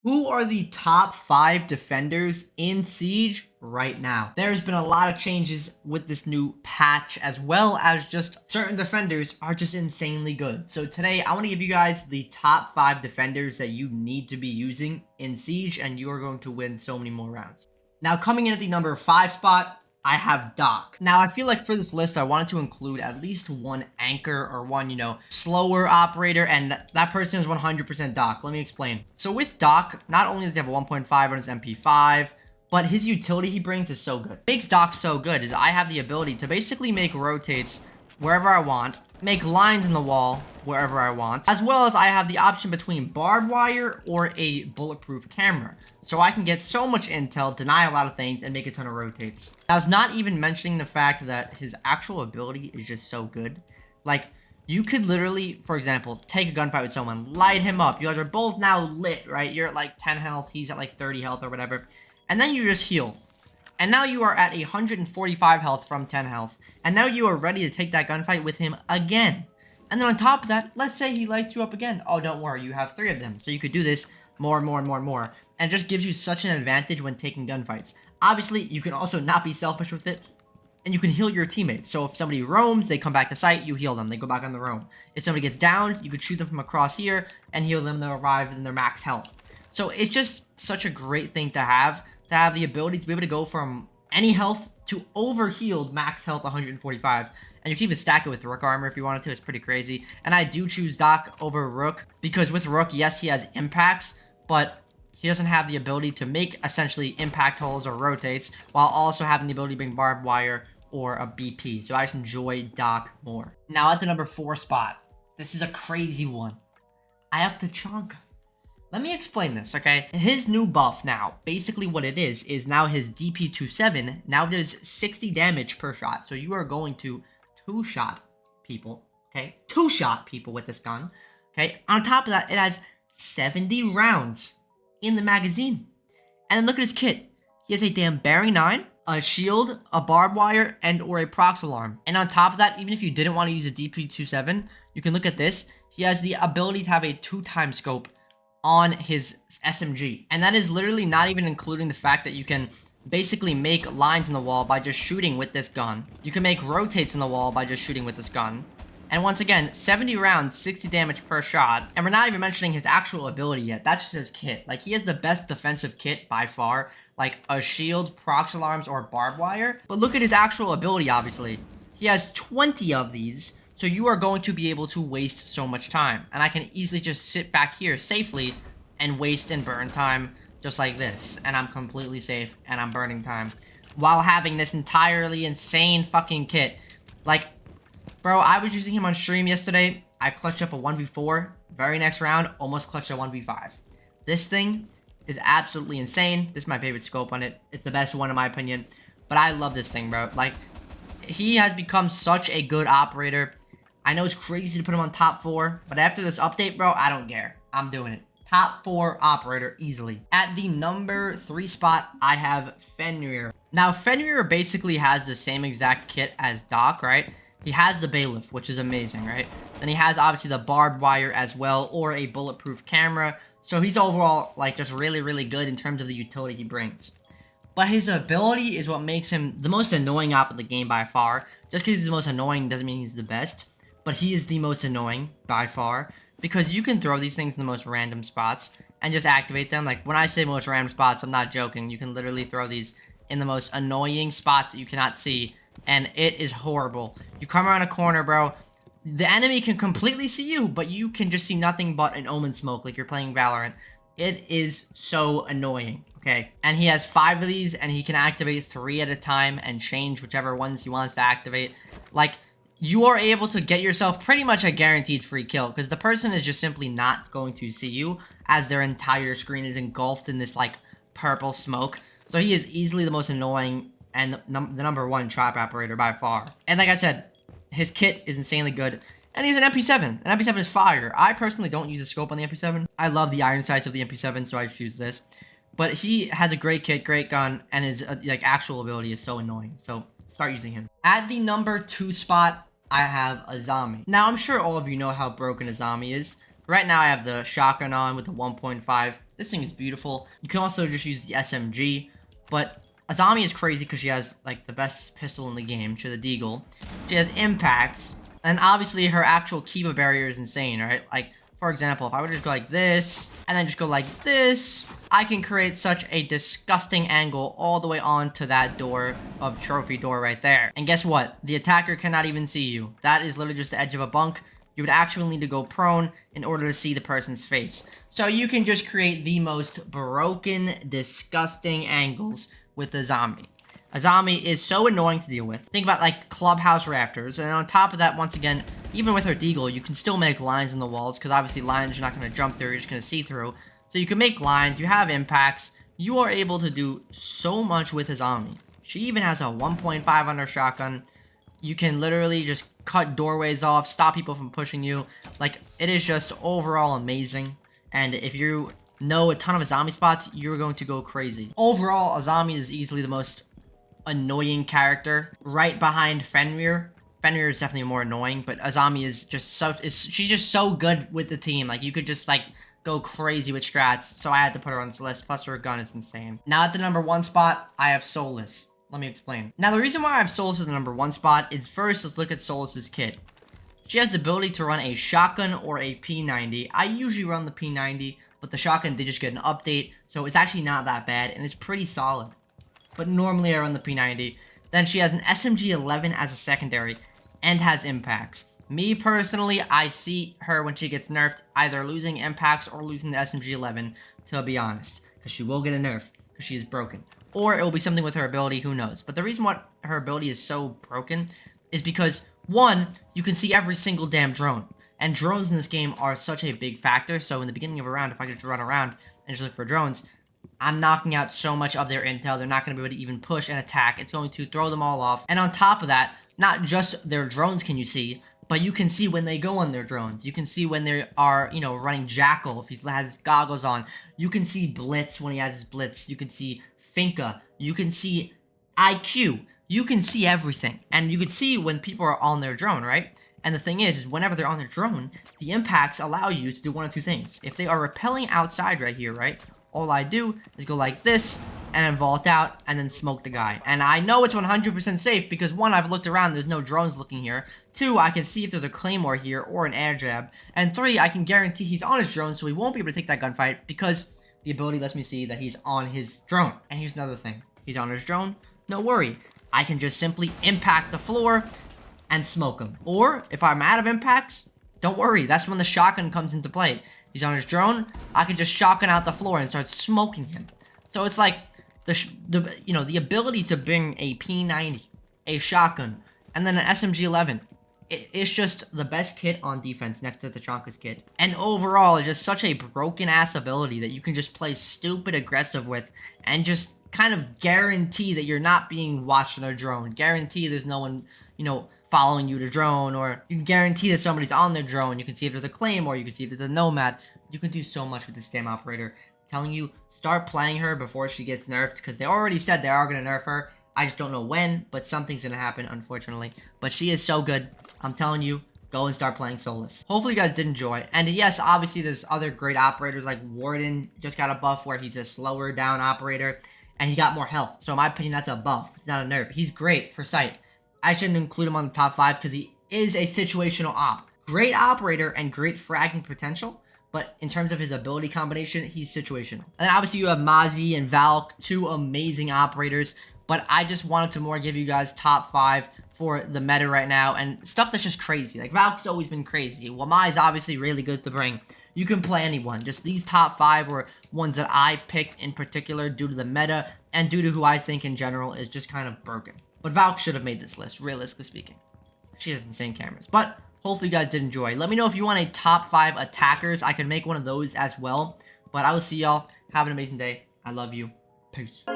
Who are the top 5 defenders in Siege right now? There's been a lot of changes with this new patch, as well as just certain defenders are just insanely good. So today, I want to give you guys the top 5 defenders that you need to be using in Siege, and you are going to win so many more rounds. Now, coming in at the number 5 spot, I have Doc. Now, I feel like for this list, I wanted to include at least one anchor or one, slower operator, and that person is 100% Doc. Let me explain. So with Doc, not only does he have a 1.5 on his MP5, but his utility he brings is so good. What makes Doc so good is I have the ability to basically make rotates wherever I want, make lines in the wall wherever I want, as well as I have the option between barbed wire or a bulletproof camera. So I can get so much intel, deny a lot of things, and make a ton of rotates. Now, it's not even mentioning the fact that his actual ability is just so good. Like, you could literally, for example, take a gunfight with someone, light him up. You guys are both now lit, right? You're at like 10 health, he's at like 30 health or whatever. And then you just heal. And now you are at 145 health from 10 health. And now you are ready to take that gunfight with him again. And then on top of that, let's say he lights you up again. Oh, don't worry, you have 3 of them. So you could do this more and more and more and more. And it just gives you such an advantage when taking gunfights. Obviously, you can also not be selfish with it. And you can heal your teammates. So if somebody roams, they come back to site, you heal them. They go back on the roam. If somebody gets downed, you could shoot them from across here and heal them. They'll arrive in their max health. So it's just such a great thing to have the ability to be able to go from any health to overhealed max health 145. And you can even stack it with Rook armor if you wanted to. It's pretty crazy. And I do choose Doc over Rook because with Rook, yes, he has impacts, but he doesn't have the ability to make essentially impact holes or rotates while also having the ability to bring barbed wire or a BP. So I just enjoy Doc more. Now at the number 4 spot, this is a crazy one. I have Tachanka. Let me explain this, okay? His new buff now, basically what it is now his DP27 now does 60 damage per shot. So you are going to two-shot people, okay? Two-shot people with this gun, okay? On top of that, it has 70 rounds in the magazine. And then look at his kit. He has a damn bearing 9, a shield, a barbed wire, and or a prox alarm. And on top of that, even if you didn't want to use a DP27, you can look at this. He has the ability to have a 2-time scope on his SMG. And that is literally not even including the fact that you can basically make lines in the wall by just shooting with this gun. You can make rotates in the wall by just shooting with this gun. And once again, 70 rounds, 60 damage per shot. And we're not even mentioning his actual ability yet. That's just his kit. Like, he has the best defensive kit by far. Like, a shield, prox alarms, or barbed wire. But look at his actual ability, obviously. He has 20 of these. So you are going to be able to waste so much time. And I can easily just sit back here safely and waste and burn time just like this. And I'm completely safe and I'm burning time while having this entirely insane fucking kit. Like, bro, I was using him on stream yesterday. I clutched up a 1v4. Very next round, almost clutched a 1v5. This thing is absolutely insane. This is my favorite scope on it. It's the best one in my opinion. But I love this thing, bro. Like, he has become such a good operator. I know it's crazy to put him on top 4, but after this update, bro, I don't care. I'm doing it. Top 4 operator easily. At the number 3 spot, I have Fenrir. Now, Fenrir basically has the same exact kit as Doc, right? He has the bailiff, which is amazing, right? Then he has obviously the barbed wire as well, or a bulletproof camera. So he's overall like just really, really good in terms of the utility he brings. But his ability is what makes him the most annoying op in the game by far. Just because he's the most annoying doesn't mean he's the best. But he is the most annoying by far because you can throw these things in the most random spots and just activate them. Like, when I say most random spots, I'm not joking. You can literally throw these in the most annoying spots that you cannot see, and it is horrible. You come around a corner, bro. The enemy can completely see you, but you can just see nothing but an omen smoke like you're playing Valorant. It is so annoying, okay? And he has 5 of these, and he can activate 3 at a time and change whichever ones he wants to activate. Like, you are able to get yourself pretty much a guaranteed free kill because the person is just simply not going to see you as their entire screen is engulfed in this like purple smoke. So he is easily the most annoying and the number 1 trap operator by far. And like I said, his kit is insanely good. And he's an MP7. An MP7 is fire. I personally don't use a scope on the MP7. I love the iron sights of the MP7, so I choose this. But he has a great kit, great gun, and his like actual ability is so annoying. So start using him. At the number 2 spot, I have Azami. Now, I'm sure all of you know how broken Azami is, Right now I have the shotgun on with the 1.5. This thing is beautiful. You can also just use the SMG, but Azami is crazy because she has like the best pistol in the game. She has a deagle. She has impacts, and obviously her actual Kiva barrier is insane, right? Like, for example, if I would just go like this, and then just go like this, I can create such a disgusting angle all the way onto that door of trophy door right there. And guess what? The attacker cannot even see you. That is literally just the edge of a bunk. You would actually need to go prone in order to see the person's face. So you can just create the most broken, disgusting angles with Azami. Azami is so annoying to deal with. Think about like clubhouse rafters, and on top of that, once again, even with her deagle, you can still make lines in the walls, because obviously lines you're not going to jump through, you're just going to see through. So you can make lines, you have impacts, you are able to do so much with Azami. She even has a 1.5 on her shotgun. You can literally just cut doorways off, stop people from pushing you. Like, it is just overall amazing. And if you know a ton of Azami spots, you're going to go crazy. Overall, Azami is easily the most annoying character, right behind Fenrir. Fenrir is definitely more annoying, but Azami is just so, she's just so good with the team. Like, you could just like go crazy with strats, so I had to put her on this list. Plus her gun is insane. Now at the number 1 spot, I have Solis. Let me explain. Now the reason why I have Solis as the number 1 spot is, first, let's look at Solis's kit. She has the ability to run a shotgun or a P90. I usually run the P90, but the shotgun did just get an update, so it's actually not that bad, and it's pretty solid. But normally I run the P90. Then she has an SMG-11 as a secondary, and has impacts. Me personally, I see her when she gets nerfed either losing impacts or losing the SMG-11, to be honest, because she will get a nerf, because she is broken. Or it will be something with her ability, who knows. But the reason why her ability is so broken is because, 1, you can see every single damn drone. And drones in this game are such a big factor, so in the beginning of a round, if I could just run around and just look for drones, I'm knocking out so much of their intel, they're not going to be able to even push and attack. It's going to throw them all off. And on top of that, not just their drones can you see, but you can see when they go on their drones. You can see when they are, you know, running Jackal if he has goggles on. You can see Blitz when he has his Blitz. You can see Finka. You can see IQ. You can see everything. And you can see when people are on their drone, right? And the thing is whenever they're on their drone, the impacts allow you to do one of two things. If they are repelling outside right here, right? All I do is go like this, and then vault out, and then smoke the guy. And I know it's 100% safe, because 1, I've looked around, there's no drones looking here. 2, I can see if there's a claymore here, or an air jab. And 3, I can guarantee he's on his drone, so he won't be able to take that gunfight, because the ability lets me see that he's on his drone. And here's another thing. He's on his drone, no worry. I can just simply impact the floor, and smoke him. Or, if I'm out of impacts, don't worry, that's when the shotgun comes into play. He's on his drone, I can just shotgun out the floor and start smoking him. So it's like, the ability to bring a P90, a shotgun, and then an SMG-11. It's just the best kit on defense next to Tachanka's kit. And overall, it's just such a broken-ass ability that you can just play stupid aggressive with and just kind of guarantee that you're not being watched on a drone. Guarantee there's no one, following you to drone, or you can guarantee that somebody's on their drone. You can see if there's a claim, or you can see if there's a nomad. You can do so much with this damn operator. I'm telling you, start playing her before she gets nerfed, because they already said they are going to nerf her. I just don't know when, but something's going to happen, unfortunately. But she is so good. I'm telling you, go and start playing Solis. Hopefully you guys did enjoy. And yes, obviously there's other great operators, like Warden just got a buff where he's a slower down operator, and he got more health. So in my opinion, that's a buff. It's not a nerf. He's great for sight. I shouldn't include him on the top 5 because he is a situational op. Great operator and great fragging potential, but in terms of his ability combination, he's situational. And then obviously you have Mozzie and Valk, 2 amazing operators, but I just wanted to more give you guys top 5 for the meta right now, and stuff that's just crazy. Like, Valk's always been crazy. Wamai is obviously really good to bring. You can play anyone. Just these top 5 were ones that I picked in particular due to the meta, and due to who I think in general is just kind of broken. But Valk should have made this list, realistically speaking. She has insane cameras. But hopefully you guys did enjoy. Let me know if you want a top 5 attackers. I can make one of those as well. But I will see y'all. Have an amazing day. I love you. Peace.